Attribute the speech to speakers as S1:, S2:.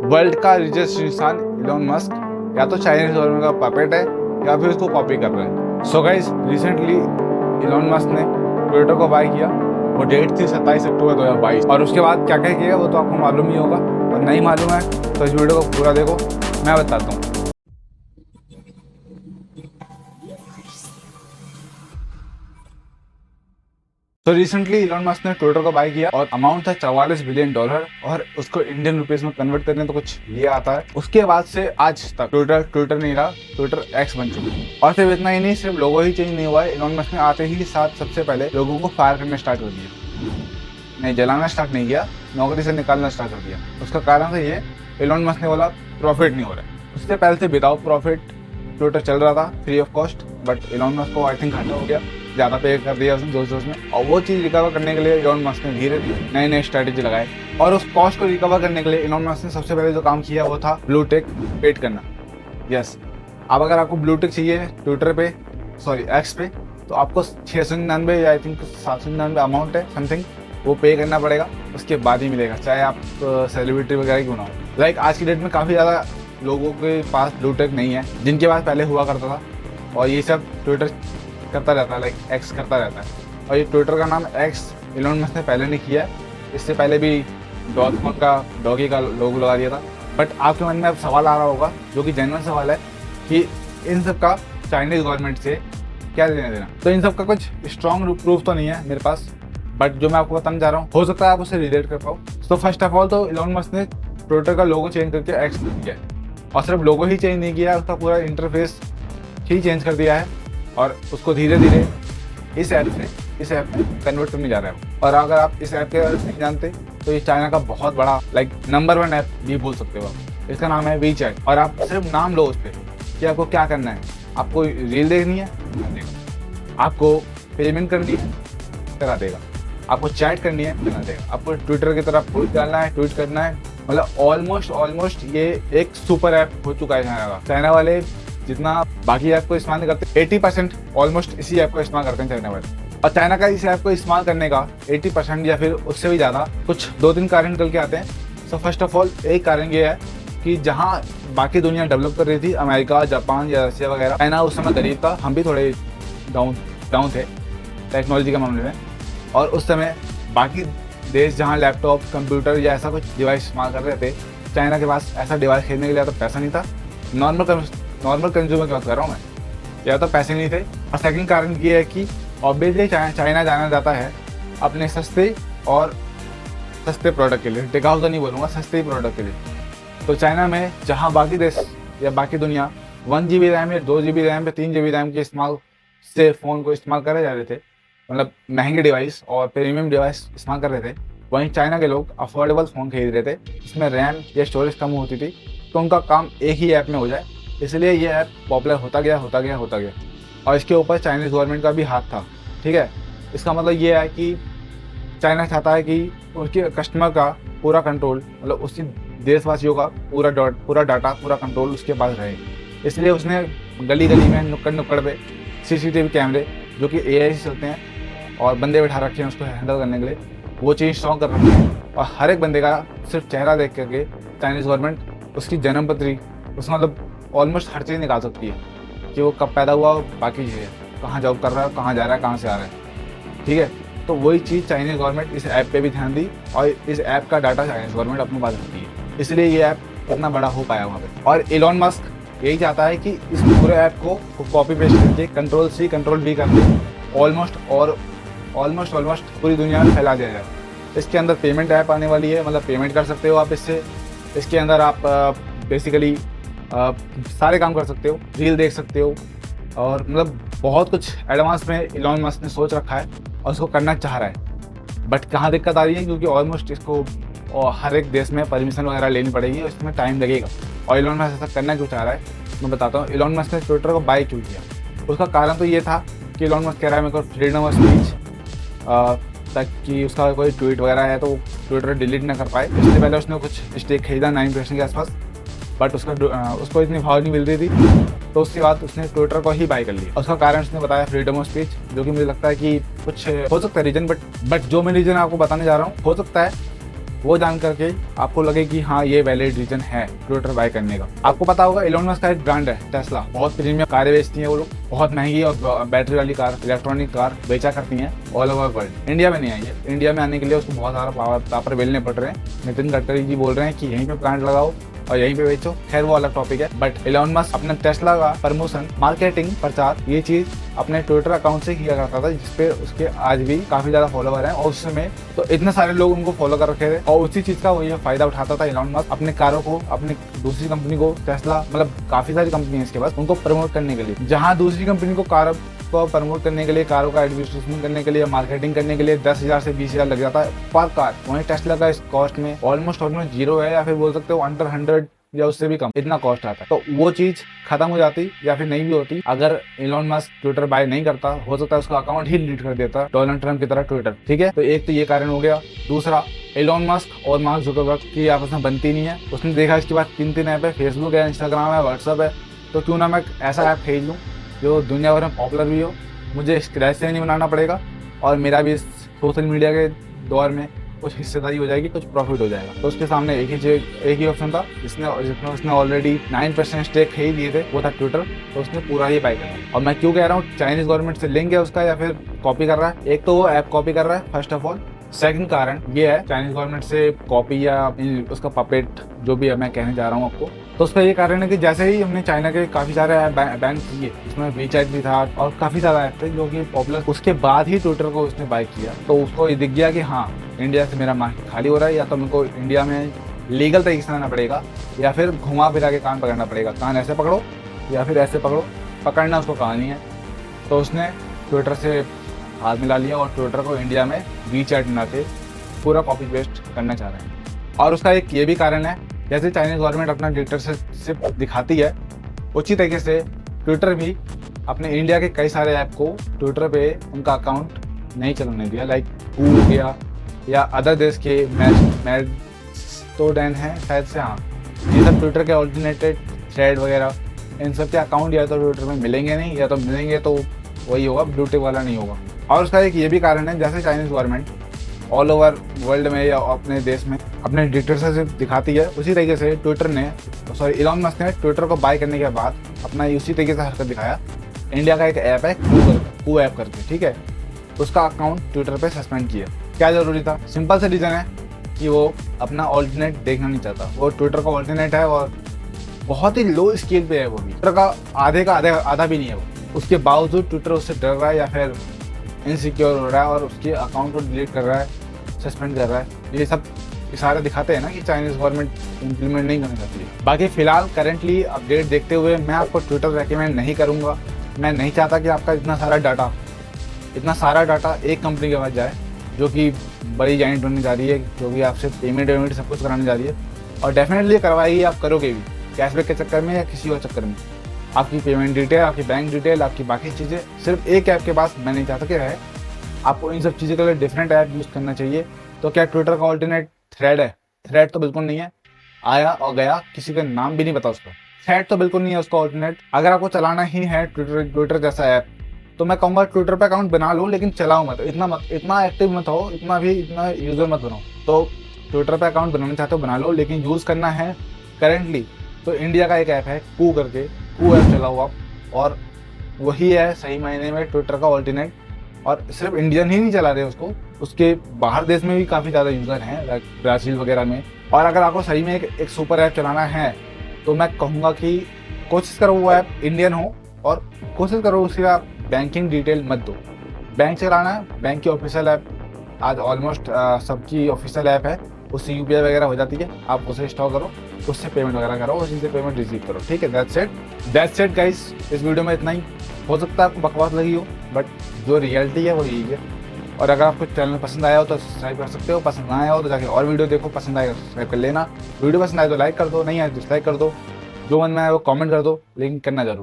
S1: World का richest इंसान Elon Musk या तो चाइनीज गवर्नमेंट का पपेट है या फिर उसको कॉपी कर रहा है। So guys, recently Elon Musk ने ट्विटर को बाय किया। वो डेट थी 27 अक्टूबर 2022 और उसके बाद क्या क्या किया वो तो आपको मालूम ही होगा, और नहीं मालूम है तो इस वीडियो को पूरा देखो, मैं बताता हूँ। तो रिसेंटली इलॉन मस्क ने ट्विटर को बाय किया और अमाउंट था $44 बिलियन, और उसको इंडियन रुपीस में कन्वर्ट करने तो कुछ ये आता है। उसके बाद से आज तक ट्विटर नहीं रहा, ट्विटर एक्स बन चुका है। और सिर्फ इतना ही नहीं, सिर्फ लोगो ही चेंज नहीं हुआ है, इलॉन मस्क ने आते ही साथ सबसे पहले लोगों को फायर करना स्टार्ट कर दिया। नहीं, जलाना स्टार्ट नहीं किया, नौकरी से निकालना स्टार्ट कर दिया। उसका कारण था ये, इलॉन मस्क ने बोला प्रॉफिट नहीं हो रहा है। उससे पहले से विदाउट प्रॉफिट ट्विटर चल रहा था, free of cost, but Elon Musk को आई थिंक घाटा हो गया, ज़्यादा पे कर दिया उसने जोश में। और वो चीज़ रिकवर करने के लिए इलॉन मस्क ने धीरे धीरे नए नए स्ट्रैटेजी लगाए, और उस कॉस्ट को रिकवर करने के लिए इलॉन मस्क ने सबसे पहले जो काम किया वो था ब्लू टिक पेड करना। यस, अब अगर आपको ब्लू टिक चाहिए ट्विटर पे, सॉरी एक्स पे, तो आपको 699 या आई थिंक 799 अमाउंट है समथिंग, वो पे करना पड़ेगा। उसके बाद ही मिलेगा, चाहे आप सेलिब्रिटी वगैरह क्यों ना हो। लाइक आज की डेट में काफ़ी ज़्यादा लोगों के पास ब्लू टिक नहीं है, जिनके पास पहले हुआ करता था, और ये सब ट्विटर करता रहता है, लाइक एक्स करता रहता है। और ये ट्विटर का नाम एक्स इलॉन मस्क ने पहले नहीं किया, इससे पहले भी डॉगी का लोगो लगा दिया था। बट आपके मन में अब सवाल आ रहा होगा, जो कि जेन्युइन सवाल है, कि इन सब का चाइनीज गवर्नमेंट से क्या लेना देना। तो इन सब का कुछ स्ट्रॉन्ग प्रूफ तो नहीं है मेरे पास, बट जो मैं आपको बताने जा रहा हूँ हो सकता है आप उससे रिलेट कर पाओ। तो फर्स्ट ऑफ ऑल तो इलॉन मस्क ने ट्विटर का लोगो चेंज करके एक्स किया है, और सिर्फ लोगो ही चेंज नहीं किया, उसका पूरा इंटरफेस ही चेंज कर दिया है, और उसको धीरे धीरे इस ऐप में कन्वर्ट करने जा रहा है। और अगर आप इस ऐप के बारे में नहीं जानते तो ये चाइना का बहुत बड़ा लाइक नंबर 1 ऐप भी बोल सकते हो आप। इसका नाम है वी चैट, और आप सिर्फ नाम लो उस पर कि आपको क्या करना है। आपको रील देखनी है, करा देगा। आपको पेमेंट करनी है, करा देगा। आपको चैट करनी है, करा देगा। आपको ट्विटर की तरफ ट्वीट डालना है, ट्वीट करना है, मतलब ऑलमोस्ट ये एक सुपर ऐप हो चुका है चाइना का। चाइना वाले जितना बाकी ऐप को इस्तेमाल नहीं करते, 80% ऑलमोस्ट इसी ऐप को इस्तेमाल करते हैं चाइना वाले। और चाइना का इस ऐप को इस्तेमाल करने का 80% या फिर उससे भी ज़्यादा कुछ 2-3 कारण निकल के आते हैं। सो फर्स्ट ऑफ ऑल एक कारण ये है कि जहाँ बाकी दुनिया डेवलप कर रही थी, अमेरिका, जापान या रशिया वगैरह, चाइना उस समय गरीब था। हम भी थोड़े डाउन थे टेक्नोलॉजी के मामले में, और उस समय बाकी देश जहाँ लैपटॉप, कंप्यूटर या ऐसा कुछ डिवाइस इस्तेमाल कर रहे थे, चाइना के पास ऐसा डिवाइस खरीदने के लिए तो पैसा नहीं था। नॉर्मल कंज्यूमर की बात कर रहा हूँ मैं, या तो पैसे नहीं थे। और सेकंड कारण ये है कि ऑब्वियसली चाइना जाना जाता है अपने सस्ते प्रोडक्ट के लिए, टिकाऊ तो नहीं बोलूँगा, सस्ते प्रोडक्ट के लिए। तो चाइना में जहाँ बाकी देश या बाकी दुनिया 1 GB रैम या 2 GB रैम या 3 GB रैम के इस्तेमाल से फ़ोन को इस्तेमाल करे जा रहे थे, मतलब महंगे डिवाइस और प्रीमियम डिवाइस इस्तेमाल कर रहे थे, वहीं चाइना के लोग अफोर्डेबल फ़ोन खरीद रहे थे जिसमें रैम या स्टोरेज कम होती थी, तो उनका काम एक ही ऐप में हो जाए। इसलिए ये ऐप पॉपुलर होता गया। और इसके ऊपर चाइनीज़ गवर्नमेंट का भी हाथ था, ठीक है। इसका मतलब ये है कि चाइना चाहता है कि उसके कस्टमर का पूरा कंट्रोल, मतलब उसकी देशवासियों का पूरा डाटा, पूरा कंट्रोल उसके पास रहे। इसलिए उसने गली गली में, नुक्कड़ पे CCTV कैमरे, जो कि AI से चलते हैं, और बंदे बैठा रखे हैं उसको हैंडल करने के लिए, वो चीज़ इंस्टॉल कर रखी है। और हर एक बंदे का सिर्फ चेहरा देख करके चाइनीज़ गवर्नमेंट उसकी जन्म पत्री, उसका मतलब ऑलमोस्ट हर चीज़ निकाल सकती है कि वो कब पैदा हुआ, बाकी चीज़ें, कहाँ जॉब कर रहा है, कहाँ जा रहा है, कहाँ से आ रहा है, ठीक है। तो वही चीज़ चाइनीज़ गवर्नमेंट इस ऐप पे भी ध्यान दी, और इस ऐप का डाटा चाइनीज़ गवर्नमेंट अपने पास रखती है, इसलिए ये ऐप इतना बड़ा हो पाया वहाँ पे। और इलॉन मस्क यही चाहता है कि इस पूरे ऐप को कॉपी पेस्ट करके Ctrl+C Ctrl+V करके ऑलमोस्ट पूरी दुनिया में फैला दिया जाए। इसके अंदर पेमेंट ऐप आने वाली है, मतलब पेमेंट कर सकते हो आप इससे। इसके अंदर आप बेसिकली सारे काम कर सकते हो, रील देख सकते हो, और मतलब बहुत कुछ एडवांस में इलॉन मस्क ने सोच रखा है और उसको करना चाह रहा है। बट कहाँ दिक्कत आ रही है, क्योंकि ऑलमोस्ट इसको हर एक देश में परमिशन वगैरह लेनी पड़ेगी, इसमें टाइम लगेगा। और इलॉन मस्क ऐसा करना क्यों चाह रहा है, मैं बताता हूँ। इलॉन मस्क ने ट्विटर को बाय क्यों किया, उसका कारण तो ये था कि इलॉन मस्क कह रहा है मेरे को फ्रीडम ऑफ स्पीच, ताकि उसका कोई ट्वीट वगैरह है तो वो ट्विटर डिलीट ना कर पाए। इससे पहले उसने कुछ स्टेक खरीदा 9% के आसपास, बट उसको इतनी भाव नहीं मिल रही थी, तो उसके बाद उसने ट्विटर को ही बाय कर लिया। उसका कारण उसने बताया फ्रीडम ऑफ स्पीच, जो कि मुझे लगता है कि कुछ हो सकता है रीजन, बट जो मैं रीजन आपको बताने जा रहा हूँ, हो सकता है वो जान करके आपको लगे कि हाँ ये वैलिड रीजन है ट्विटर बाय करने का। आपको पता होगा इलॉन मस्क का एक ब्रांड है टेस्ला, बहुत प्रीमियम कारें बेचती हैं वो लोग, बहुत महंगी और बैटरी वाली कार, इलेक्ट्रॉनिक कार बेचा करती हैं ऑल ओवर वर्ल्ड। इंडिया में नहीं आई है, इंडिया में आने के लिए उसको बहुत सारा पेपर बेलने पड़ रहे हैं। नितिन गडकरी जी बोल रहे हैं कि यहीं पे प्लांट लगाओ और यहीं पे बेचो, खैर वो अलग टॉपिक है। बट इलॉन मस्क अपने टेस्ला का प्रमोशन, मार्केटिंग, प्रचार ये चीज अपने ट्विटर अकाउंट से किया करता था, जिसपे उसके आज भी काफी ज्यादा फॉलोवर हैं और उस समय तो इतने सारे लोग उनको फॉलो कर रखे थे और उसी चीज का वो ये फायदा उठाता था इलॉन मस्क अपने कारों को, अपनी दूसरी कंपनी को, टेस्ला मतलब काफी सारी कंपनी है इसके पास, उनको प्रमोट करने के लिए। जहाँ दूसरी कंपनी को कार को प्रमोट करने के लिए, कारों का एडवर्टाइजमेंट करने के लिए, मार्केटिंग करने के लिए 10,000 से 20,000 लग जाता है पर कार, वहीं टेस्ला का इस कॉस्ट में ऑलमोस्ट जीरो है या फिर बोल सकते हो अंडर 100 या उससे भी कम इतना कॉस्ट आता है। तो वो चीज खत्म हो जाती या फिर नहीं भी होती अगर इलॉन मस्क ट्विटर बाय नहीं करता। हो सकता है उसका अकाउंट ही डिलीट कर देता डोनाल्ड ट्रम्प की तरह ट्विटर। ठीक है, तो एक तो ये कारण हो गया। दूसरा, इलॉन मस्क और मार्क जुकरबर्ग की आपस में बनती नहीं है। उसने देखा इसके बाद 3 ऐप है, फेसबुक है, इंस्टाग्राम है, व्हाट्सअप है, तो क्यों ना मैं ऐसा ऐप खरीद लूँ जो दुनिया भर में पॉपुलर भी हो, मुझे स्क्रैच से नहीं बनाना पड़ेगा और मेरा भी सोशल मीडिया के दौर में कुछ हिस्सेदारी हो जाएगी, कुछ प्रॉफिट हो जाएगा। तो उसके सामने एक ही ऑप्शन था जिसमें उसने ऑलरेडी 9% स्टेक खरीद लिए थे, वो था ट्विटर। तो उसने पूरा ही बाय करना। और मैं क्यों कह रहा हूँ चाइनीज गवर्नमेंट से लिंक है उसका या फिर कॉपी कर रहा है, एक तो वो ऐप कॉपी कर रहा है फर्स्ट ऑफ ऑल। सेकंड कारण ये है चाइनीज गवर्नमेंट से कॉपी या उसका पपेट जो भी है मैं कहने जा रहा हूँ आपको, तो उसका ये कारण है कि जैसे ही हमने चाइना के काफी सारे ऐप बैन किए, उसमें वीचैट भी था और काफी सारे ऐप थे जो कि पॉपुलर, उसके बाद ही ट्विटर को उसने बाय किया। तो उसको ये दिख गया कि हाँ इंडिया से मेरा मार्केट खाली हो रहा है, या तो मेरे को इंडिया में लीगल तरीके से आना पड़ेगा या फिर घुमा फिरा के कान पकड़ना पड़ेगा। कान ऐसे पकड़ो या फिर ऐसे पकड़ो, पकड़ना उसको कहानी है। तो उसने ट्विटर से हाथ मिला लिया और ट्विटर को इंडिया में वीचैट बना के पूरा कॉपी पेस्ट करना चाह रहे हैं। और उसका एक ये भी कारण है, जैसे चाइनीज गवर्नमेंट अपना डिक्टेटरशिप दिखाती है, उसी तरीके से ट्विटर भी अपने इंडिया के कई सारे ऐप को ट्विटर पे उनका अकाउंट नहीं चलने दिया, लाइक हो गया या अदर देश के मैस्टोडेन है शायद से, हाँ ये सब ट्विटर के ऑल्टरनेटेड थ्रेड वगैरह, इन सब के अकाउंट या तो ट्विटर में मिलेंगे नहीं, या तो मिलेंगे तो वही होगा ब्लू टिक वाला नहीं होगा। और उसका एक ये भी कारण है, जैसे Chinese government all over world में या अपने देश में अपने डिक्टेटरशिप दिखाती है, उसी तरीके से इलॉन मस्क ने ट्विटर को बाय करने के बाद अपना उसी तरीके से हरकत दिखाया। इंडिया का एक ऐप है कू ऐप करके, ठीक है, उसका अकाउंट ट्विटर पे सस्पेंड किया। क्या जरूरी था? सिंपल सा रीजन है कि वो अपना ऑल्टरनेट देखना नहीं चाहता। वो ट्विटर का ऑल्टरनेट है और बहुत ही लो स्केल पे है, वो भी ट्विटर का आधा भी नहीं है वो। उसके बावजूद ट्विटर उससे डर रहा है या फिर इनसिक्योर हो रहा है और उसके अकाउंट को डिलीट कर रहा है, सस्पेंड कर रहा है। ये सब इशारे दिखाते हैं ना कि चाइनीज गवर्नमेंट इम्प्लीमेंट नहीं करना चाहती है। बाकी फिलहाल करंटली अपडेट देखते हुए मैं आपको ट्विटर रेकमेंड नहीं करूँगा। मैं नहीं चाहता कि आपका इतना सारा डाटा एक कंपनी के पास जाए जो कि बड़ी जाइंट बनने जा रही है, जो कि आपसे पेमेंट सब कुछ कराने जा रही है। और डेफिनेटली करवाइए, आप करोगे भी कैशबैक के चक्कर में या किसी और चक्कर में। आपकी पेमेंट डिटेल, आपकी बैंक डिटेल, आपकी बाकी चीज़ें सिर्फ एक ऐप के पास मैं नहीं चाहता कि रहे। आपको इन सब चीज़ों के लिए डिफरेंट ऐप यूज़ करना चाहिए। तो क्या ट्विटर का ऑल्टरनेट थ्रेड है? थ्रेड तो बिल्कुल नहीं है, आया और गया, किसी का नाम भी नहीं पता उसका। थ्रेड तो बिल्कुल नहीं है उसका ऑल्टरनेट। अगर आपको चलाना ही है ट्विटर जैसा ऐप, तो मैं कहूँगा ट्विटर पे अकाउंट बना लो, लेकिन चलाओ मत, इतना एक्टिव मत हो, इतना यूजर मत बनाओ। तो ट्विटर पे अकाउंट बनाना चाहते हो बना लो, लेकिन यूज़ करना है करेंटली तो इंडिया का एक ऐप है कू करके, कू ऐप चलाओ आप, और वही है सही मायने में ट्विटर का ऑल्टरनेट। और सिर्फ इंडियन ही नहीं चला रहे उसको, उसके बाहर देश में भी काफ़ी ज़्यादा यूज़र हैं, ब्राज़ील वगैरह में। और अगर आपको सही में एक सुपर ऐप चलाना है तो मैं कहूँगा कि कोशिश करो वो ऐप इंडियन हो, और कोशिश करो उसकी आप बैंकिंग डिटेल मत दो। बैंक चलाना है, बैंक की ऑफिशियल ऐप आज ऑलमोस्ट सबकी ऑफिशियल ऐप है, उससे यूपीआई वगैरह हो जाती है, आप उसे इंस्टॉल करो, उससे पेमेंट वगैरह करो, उसी से पेमेंट रिसीव करो। ठीक है, दैट्स इट गाइस। इस वीडियो में इतना ही। हो सकता है आपको बकवास लगी हो, बट जो रियलिटी है वो यही है। और अगर आपको चैनल पसंद आया हो तो सब्सक्राइब कर सकते हो, पसंद ना आया हो तो जाके और वीडियो देखो, पसंद आएगा सब्सक्राइब कर लेना। वीडियो पसंद आए तो लाइक कर दो, नहीं आए डिसलाइक कर दो, जो मन में आए वो कमेंट कर दो, लेकिन करना जरूर।